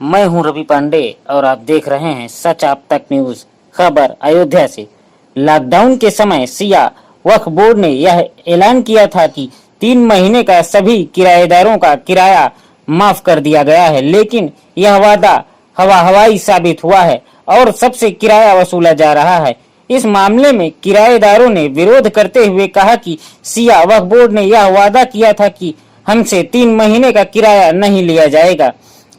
मैं हूं रवि पांडे और आप देख रहे हैं सच आप तक न्यूज। खबर अयोध्या से। लॉकडाउन के समय सिया वक्फ बोर्ड ने यह ऐलान किया था कि 3 महीने का सभी किराएदारों का किराया माफ कर दिया गया है, लेकिन यह वादा हवाई साबित हुआ है और सबसे किराया वसूला जा रहा है। इस मामले में किराएदारों ने विरोध करते हुए कहा कि सिया वक्फ बोर्ड ने यह वादा किया था कि हमसे 3 महीने का किराया नहीं लिया जाएगा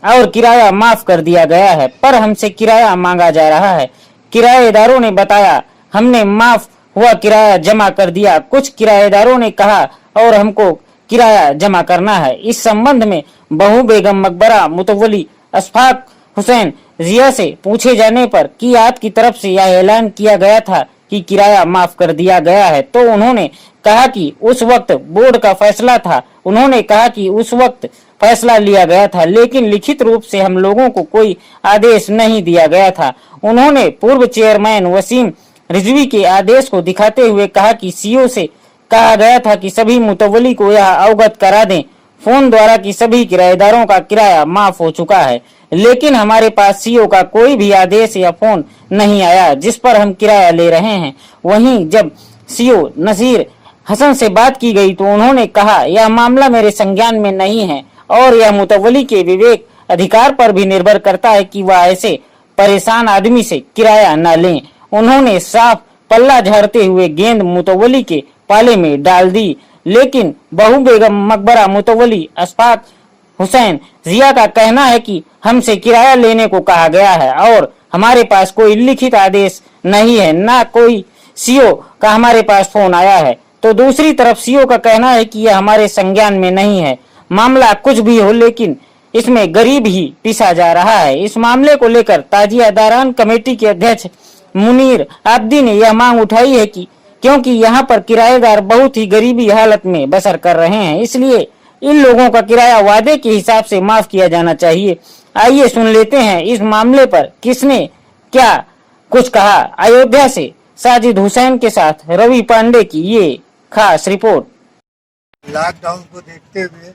और किराया माफ कर दिया गया है, पर हमसे किराया मांगा जा रहा है। किराएदारों ने बताया, हमने माफ हुआ किराया जमा कर दिया। कुछ किराएदारों ने कहा और हमको किराया जमा करना है। इस संबंध में बहू बेगम मकबरा मुतवली अशफाक हुसैन जिया से पूछे जाने पर कि आपकी तरफ से यह ऐलान किया गया था कि किराया माफ कर दिया गया है, तो उन्होंने कहा कि उस वक्त बोर्ड का फैसला था। उन्होंने कहा कि उस वक्त फैसला लिया गया था, लेकिन लिखित रूप से हम लोगों को कोई आदेश नहीं दिया गया था। उन्होंने पूर्व चेयरमैन वसीम रिजवी के आदेश को दिखाते हुए कहा कि सीओ से कहा गया था कि सभी मुतवली को यह अवगत करा दें फोन द्वारा कि सभी किराएदारों का किराया माफ हो चुका है, लेकिन हमारे पास सीओ का कोई भी आदेश या फोन नहीं आया जिस पर हम किराया ले रहे हैं। वहीं जब सीओ नसीर हसन से बात की गई तो उन्होंने कहा, यह मामला मेरे संज्ञान में नहीं है और यह मुतवली के विवेक अधिकार पर भी निर्भर करता है कि वह ऐसे परेशान आदमी से किराया न लें। उन्होंने साफ पल्ला झाड़ते हुए गेंद मुतवली के पाले में डाल दी, लेकिन बहू बेगम मकबरा मुतवली अशफाक हुसैन जिया का कहना है कि हमसे किराया लेने को कहा गया है और हमारे पास कोई लिखित आदेश नहीं है, ना कोई सीओ का हमारे पास फोन आया है। तो दूसरी तरफ सीओ का कहना है कि यह हमारे संज्ञान में नहीं है। मामला कुछ भी हो, लेकिन इसमें गरीब ही पिसा जा रहा है। इस मामले को लेकर ताजियादारान कमेटी के अध्यक्ष मुनीर आब्दी ने यह मांग उठाई है कि क्योंकि यहाँ पर किराएदार बहुत ही गरीबी हालत में बसर कर रहे हैं, इसलिए इन लोगों का किराया वादे के हिसाब से माफ किया जाना चाहिए। आइए सुन लेते हैं इस मामले पर किसने क्या कुछ कहा। अयोध्या से साजिद हुसैन के साथ रवि पांडे की ये खास रिपोर्ट। लॉकडाउन को देखते हुए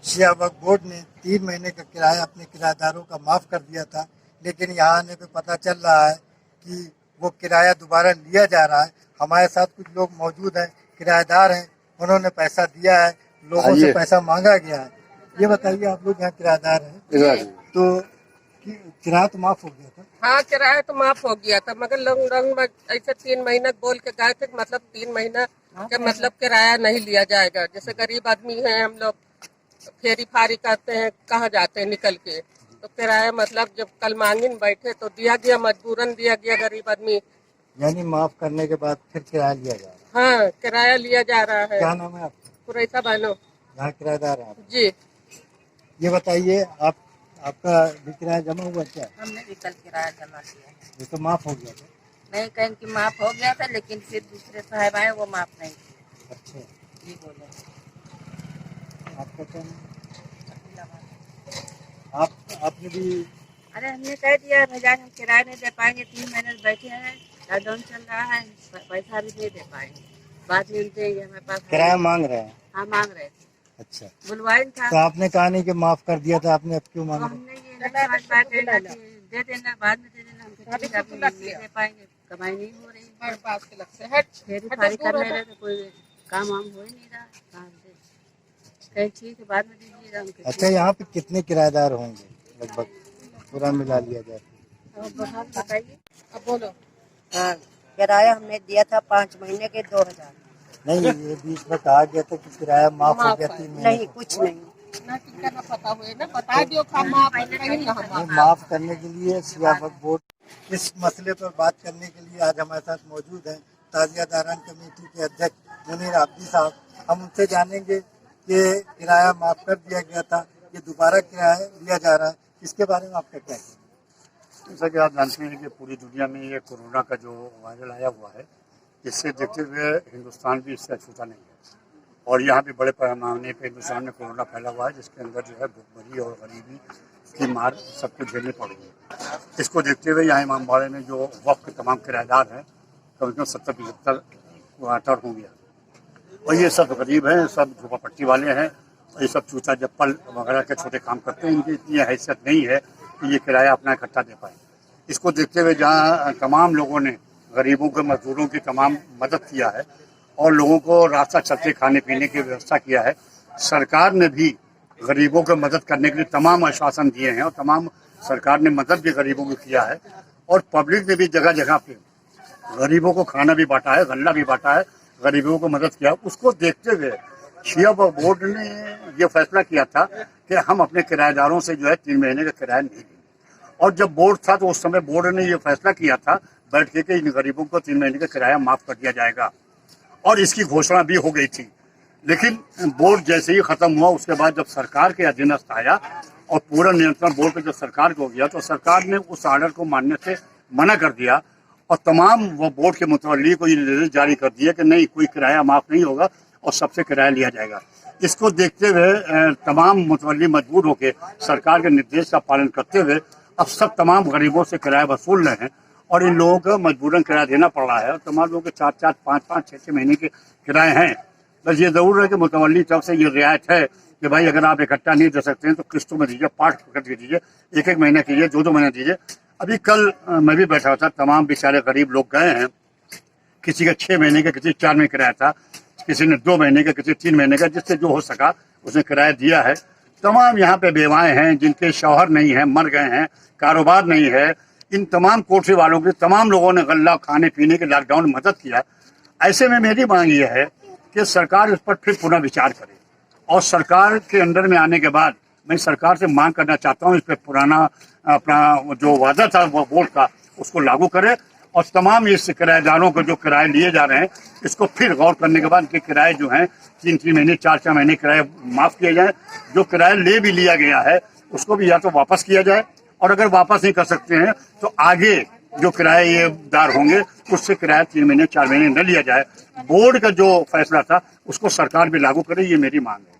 सिया वक्फ बोर्ड ने 3 महीने का किराया अपने किराएदारों का माफ कर दिया था, लेकिन यहाँ आने पे पता चल रहा है कि वो किराया दोबारा लिया जा रहा है। हमारे साथ कुछ लोग मौजूद हैं, किराएदार हैं, उन्होंने पैसा दिया है, लोगों से पैसा मांगा गया है। ये बताइए, आप लोग यहाँ किराएदार हैं तो किराया तो माफ हो गया था? हाँ, किराया तो माफ हो गया था, मगर लोग ऐसे 3 महीना बोल के गए थे, मतलब 3 महीना का मतलब किराया नहीं लिया जाएगा। जैसे गरीब आदमी है, हम लोग फेरी फारी करते हैं, कहाँ जाते हैं निकल के, तो किराया मतलब जब कल मांगिन बैठे तो दिया गया, मजबूरन दिया गया गरीब आदमी। यानी माफ करने के बाद फिर किराया लिया जा रहा है? हाँ, किराया लिया जा रहा है। क्या नाम है आपका? कुरैसा बानो। यहाँ किराएदार है आप? जी। ये बताइए, आपका भी किराया जमा हुआ क्या? हमने भी कल किराया जमा किया है। ये तो माफ हो गया था? नहीं, कहीं कि माफ हो गया था, लेकिन फिर दूसरे साहब आए, वो माफ नहीं किए। अच्छा जी बोले। आपका क्या नाम? आपने भी? अरे हमने कह दिया भैया हम किराया नहीं दे पाएंगे, 3 महीने बैठे हैं, लॉकडाउन चल रहा है, पैसा भी नहीं दे पाएंगे, बाद में देंगे, हमारे पास किराया मांग रहे हैं? हाँ, मांग रहे थे। अच्छा, बुलवाइन था तो आपने कहा नहीं कि माफ कर दिया था, आपने अब क्यों मांग रहे? हमने ये दे देना, बाद में दे देना, हम दे पाएंगे, कमाई नहीं हो रही, फेरी फारी कर ले रहे थे, कोई काम वाम हो ही नहीं रहा, कहाँ से कहीं ठीक है बाद में दीजिएगा। अच्छा, यहाँ पे कितने किराएदार होंगे लगभग, पूरा मिला लिया जाए? बताइए। अब बोलो। हाँ, किराया हमने दिया था 5 महीने के 2000। नहीं, ये बीच में कहा गया था कि किराया माफ हो गया 3 महीने। नहीं, कुछ नहीं, ना पता हुए ना बता दियो, माफ करने के लिए सिया वक्फ बोर्ड इस मसले पर बात करने के लिए आज हमारे साथ मौजूद हैं ताजियादारान कमेटी के अध्यक्ष मुनीर आब्दी साहब। हम उनसे जानेंगे कि किराया माफ कर दिया गया था, ये दोबारा किराया लिया जा रहा है, इसके बारे में आपका क्या कहना है? जैसा कि आप जानते हैं कि पूरी दुनिया में ये कोरोना का जो वायरल आया हुआ है, इससे देखते हुए हिंदुस्तान भी इससे अछूता नहीं है और यहाँ भी बड़े पैमाने पर हिंदुस्तान में कोरोना फैला हुआ है, जिसके अंदर जो है भुखमरी और गरीबी की मार सबको झेलनी पड़ रही है। इसको देखते हुए यहाँ इमामबाड़े में जो वक्फ के तमाम किराएदार हैं, कम से कम 70-75 क्वार्टर होंगे और ये सब गरीब हैं, सब झोपड़पट्टी वाले हैं और ये सब चूचा जप्पल वगैरह के छोटे काम करते हैं। इनकी इतनी हैसियत नहीं है कि ये किराया अपना इकट्ठा दे पाए। इसको देखते हुए जहाँ तमाम लोगों ने गरीबों के मजदूरों की तमाम मदद किया है और लोगों को रास्ता चलते खाने पीने की व्यवस्था किया है, सरकार ने भी गरीबों को मदद करने के लिए तमाम आश्वासन दिए हैं और तमाम सरकार ने मदद भी गरीबों को किया है और पब्लिक ने भी जगह जगह पे गरीबों को खाना भी बांटा है, गल्ला भी बांटा है, गरीबों को मदद किया। उसको देखते हुए शिया वक्फ बोर्ड ने ये फैसला किया था कि हम अपने किराएदारों से जो है 3 महीने का किराया नहीं देंगे। और जब बोर्ड था तो उस समय बोर्ड ने ये फैसला किया था बैठ के कि इन गरीबों को 3 महीने का किराया माफ कर दिया जाएगा और इसकी घोषणा भी हो गई थी। लेकिन बोर्ड जैसे ही खत्म हुआ उसके बाद जब सरकार के अधीनस्थ आया और पूरा नियंत्रण बोर्ड पे जब सरकार को हो गया तो सरकार ने उस आर्डर को मानने से मना कर दिया और तमाम वो बोर्ड के मुतवल्ली को ये निर्देश जारी कर दिया कि नहीं, कोई किराया माफ नहीं होगा और सबसे किराया लिया जाएगा। इसको देखते हुए तमाम मुतवल्ली मजबूर होकर सरकार के निर्देश का पालन करते हुए अब सब तमाम गरीबों से किराया वसूल रहे हैं और इन लोगों को मजबूरन किराया देना पड़ रहा है और तमाम लोगों के 4-4, 5-5, 6-6 महीने के किराए हैं। बस ये ज़रूर है कि मुतवल्ली तरफ से ये रियायत है कि भाई अगर आप इकट्ठा नहीं दे सकते हैं तो किस्तों में दीजिए, पार्ट करके दीजिए, 1-1 महीना कीजिए, 2-2 महीना दीजिए। अभी कल मैं भी बैठा था, तमाम बेचारे गरीब लोग गए हैं, किसी का 6 महीने का, किसी 4 महीने किराया था, किसी ने 2 महीने का, किसी 3 महीने का, जिससे जो हो सका उसने किराया दिया है। तमाम यहाँ पे बेवाएं हैं जिनके शौहर नहीं है, मर गए हैं, कारोबार नहीं है, इन तमाम कोठरी वालों के तमाम लोगों ने गल्ला खाने पीने के लॉकडाउन में मदद किया। ऐसे में मेरी मांग ये है कि सरकार इस पर फिर पुनः विचार करे और सरकार के अंडर में आने के बाद मैं सरकार से मांग करना चाहता हूँ इस पर पुराना अपना जो वादा था वो बोर्ड का उसको लागू करे और तमाम इस किराएदारों को जो किराए लिए जा रहे हैं इसको फिर गौर करने के बाद कि किराए जो हैं 3-3 महीने 4-4 महीने किराए माफ़ किए जाए। जो किराया ले भी लिया गया है उसको भी या तो वापस किया जाए और अगर वापस नहीं कर सकते हैं तो आगे जो किराएदार होंगे उससे किराया 3 महीने 4 महीने न लिया जाए। बोर्ड का जो फैसला था उसको सरकार भी लागू करे, ये मेरी मांग है।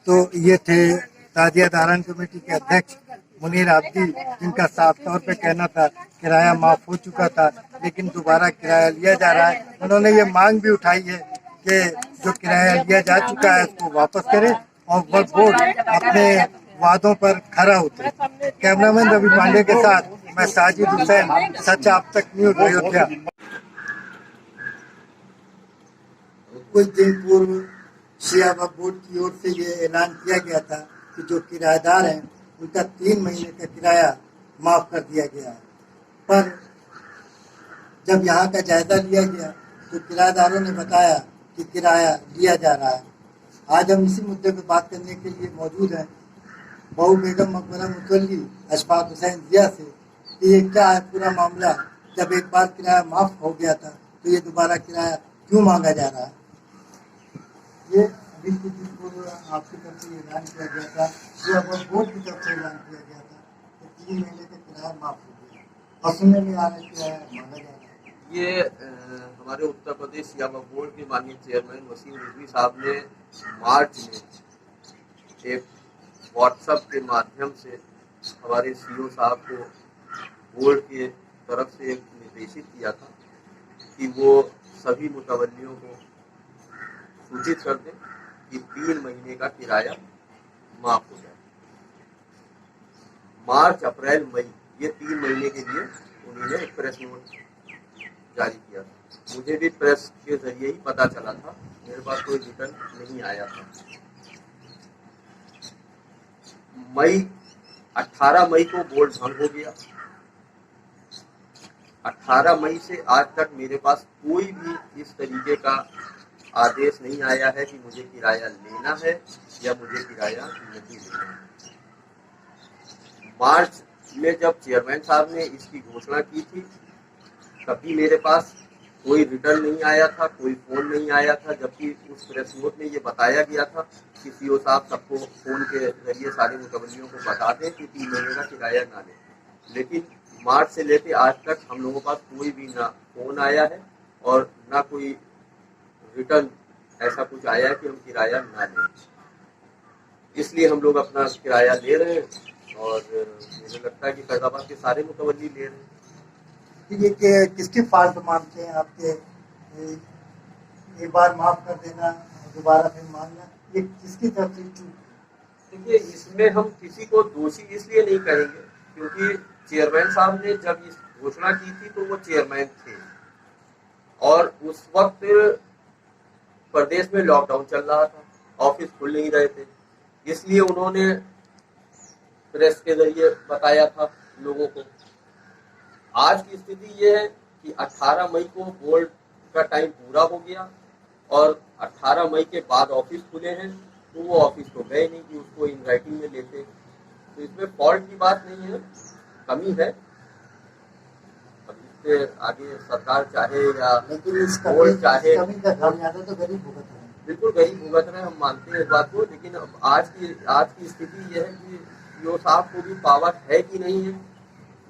तो ये थे ताजिया दारान कमेटी के अध्यक्ष मुनीर आब्दी, जिनका साफ तौर पे कहना था किराया माफ हो चुका था लेकिन दोबारा किराया लिया जा रहा है। उन्होंने ये मांग भी उठाई है कि जो किराया लिया जा चुका है उसको वापस करे और वक्फ बोर्ड अपने वादों पर खरा उतरे। कैमरामैन रवि पांडे के साथ मैं साजिद हुसैन, सच आप तक न्यूज़, अयोध्या। कुछ दिन पूर्व शिया वक्फ बोर्ड की ओर से ये ऐलान किया गया था कि जो किराएदार हैं उनका 3 महीने का किराया माफ कर दिया गया है, पर जब यहाँ का जायजा लिया गया तो किराएदारों ने बताया कि किराया लिया जा रहा है। आज हम इसी मुद्दे पर बात करने के लिए मौजूद हैं बहू बेगम मकबरा मुतवल्ली अशफाक हुसैन जिया से कि ये क्या है पूरा मामला। जब एक बार किराया माफ हो गया था तो ये दोबारा किराया क्यों मांगा जा रहा है? ये अभी कुछ दिन पूर्व आपकी तरफ से ऐलान किया गया था, जो अब बोर्ड की तरफ से ऐलान किया गया था कि 3 महीने का किराया माफ हो गया और सुनने में आ रहा है किराया मांगा जा रहा है। ये हमारे उत्तर प्रदेश शिया वक्फ बोर्ड के माननीय चेयरमैन वसीम रिजवी साहब ने मार्च में एक व्हाट्सएप के माध्यम से हमारे सीओ साहब को बोर्ड के तरफ से एक निर्देशित किया था कि वो सभी मुतवल्लियों को सूचित कर दें कि 3 महीने का किराया माफ हो जाए। मार्च, अप्रैल, मई ये 3 महीने के लिए उन्होंने एक प्रेस नोट जारी किया था। मुझे भी प्रेस के जरिए ही पता चला था, मेरे पास कोई रिटर्न नहीं आया था। 18 मई को बोर्ड भंग हो गया। 18 मई से आज तक मेरे पास कोई भी इस तरीके का आदेश नहीं आया है कि मुझे किराया लेना है या मुझे किराया नहीं लेना है। मार्च में जब चेयरमैन साहब ने इसकी घोषणा की थी तभी मेरे पास कोई रिटर्न नहीं आया था, कोई फोन नहीं आया था, जबकि उस प्रेस नोट में ये बताया गया था कि सीओ साहब सबको फोन के जरिए सारे मुतवल्लियों को बता दें कि 3 महीने का किराया ना लें। लेकिन मार्च से लेकर आज तक हम लोगों के पास कोई भी ना फोन आया है और ना कोई रिटर्न ऐसा कुछ आया है कि हम किराया ना लें। इसलिए हम लोग अपना किराया ले रहे हैं और मुझे लगता है कि फैजाबाद के सारे मुतवल्ली ले रहे हैं। ये किसकी फाल्ट मानते हैं आपके? एक बार माफ कर देना दोबारा फिर मांगना, ये किसकी तरफ से चूक? देखिए, इसमें हम किसी को दोषी इसलिए नहीं कहेंगे क्योंकि चेयरमैन साहब ने जब इस घोषणा की थी तो वो चेयरमैन थे और उस वक्त प्रदेश में लॉकडाउन चल रहा था, ऑफिस खुल नहीं रहे थे, इसलिए उन्होंने प्रेस के जरिए बताया था लोगों को। आज की स्थिति ये है कि 18 मई को बोर्ड का टाइम पूरा हो गया और 18 मई के बाद ऑफिस खुले हैं, तो वो ऑफिस तो गए नहीं कि उसको इन राइटिंग में लेते। तो इसमें फॉल्ट की बात नहीं है, कमी है। अब इससे आगे सरकार चाहे या लेकिन इस बोर्ड चाहे, कमी का खामियाजा तो गरीब भुगत रहे हैं। बिल्कुल गरीब भुगत रहे हैं, हम मानते हैं इस बात को। लेकिन अब आज की स्थिति यह है कि सीओ साहब को भी पावर है कि नहीं है,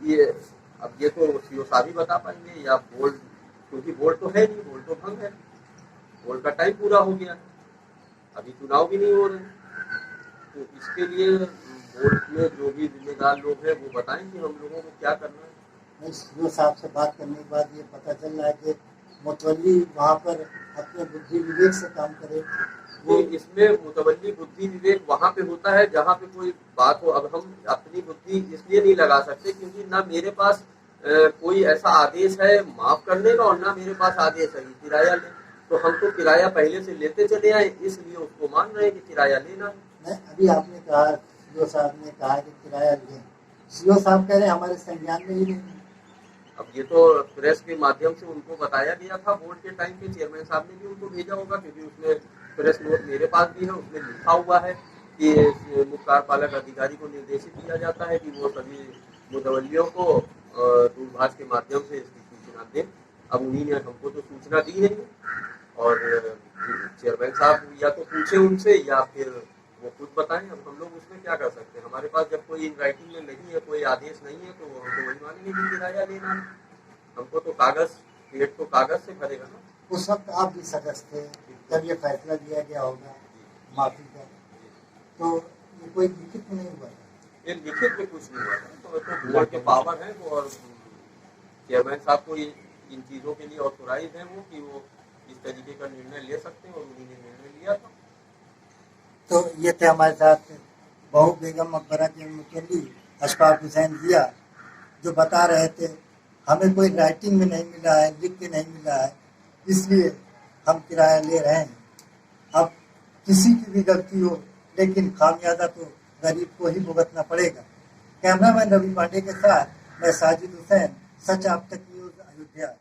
ये तो सीओ साहब ही बता पाएंगे या बोर्ड, क्योंकि बोर्ड तो है नहीं, बोर्ड तो भंग है, बोर्ड का टाइम पूरा हो गया, अभी चुनाव भी नहीं हो रहे। तो इसके लिए बोर्ड में जो भी जिम्मेदार लोग हैं वो बताएं कि हम लोगों को क्या करना है। सीओ साहब से बात करने के बाद ये पता चल रहा है कि मुतवल्ली वहाँ पर अपने बुद्धि विवेक से काम करे। वो इसमें मुतवल्ली बुद्धि विवेक वहाँ पे होता है जहाँ पे कोई बात हो। अब हम अपनी बुद्धि इसलिए नहीं लगा सकते क्योंकि ना मेरे पास कोई ऐसा आदेश है माफ करने का और ना मेरे पास आदेश है कि किराया ले। तो हम तो किराया पहले से लेते चले आए, इसलिए उसको मान रहे हैं कि किराया लेना है। अभी आपने कहा, सीओ साहब ने कहा कि किराया लें, सीओ साहब कह रहे हैं हमारे संज्ञान में ही नहीं। अब ये तो प्रेस के माध्यम से उनको बताया गया था, बोर्ड के टाइम पे चेयरमैन साहब ने भी उनको भेजा होगा, क्योंकि उसमें प्रेस नोट मेरे पास भी है, उसमें लिखा हुआ है कि मुख्य कार्यपालक अधिकारी को निर्देशित किया जाता है कि वो सभी मुतवल्लियों को दूरभाष के माध्यम से इसकी सूचना दें। अब उन्हीं ने हमको तो सूचना दी नहीं और चेयरमैन साहब या तो पूछे उनसे या फिर वो खुद बताएं। अब हम लोग उसमें क्या कर सकते हैं, हमारे पास जब कोई इन राइटिंग में नहीं है, कोई आदेश नहीं है, तो हम तो वही मानेंगे कि किराया लेना है। हमको तो कागज, पेट तो कागज से भरेगा ना। उस वक्त आप भी सदस्य थे जब ये फैसला लिया गया होगा माफी का, तो ये कोई लिखित में नहीं हुआ था? ये लिखित में कुछ नहीं हुआ था, तो बोर्ड के पावर है वो और चेयरमैन साहब को इन चीज़ों के लिए ऑथोराइज है वो कि वो इस तरीके का निर्णय ले सकते हैं और उन्हीं ने निर्णय लिया था। तो ये थे हमारे साथ बहू बेगम मकबरा के मुतवल्ली अशफाक हुसैन जिया, जो बता रहे थे हमें कोई राइटिंग में नहीं मिला है, लिख के नहीं मिला है, इसलिए हम किराया ले रहे हैं। अब किसी की भी गलती हो, लेकिन खामियाजा तो गरीब को ही भुगतना पड़ेगा। कैमरामैन रवि पांडे के साथ मैं साजिद हुसैन, सच आप तक न्यूज़, अयोध्या।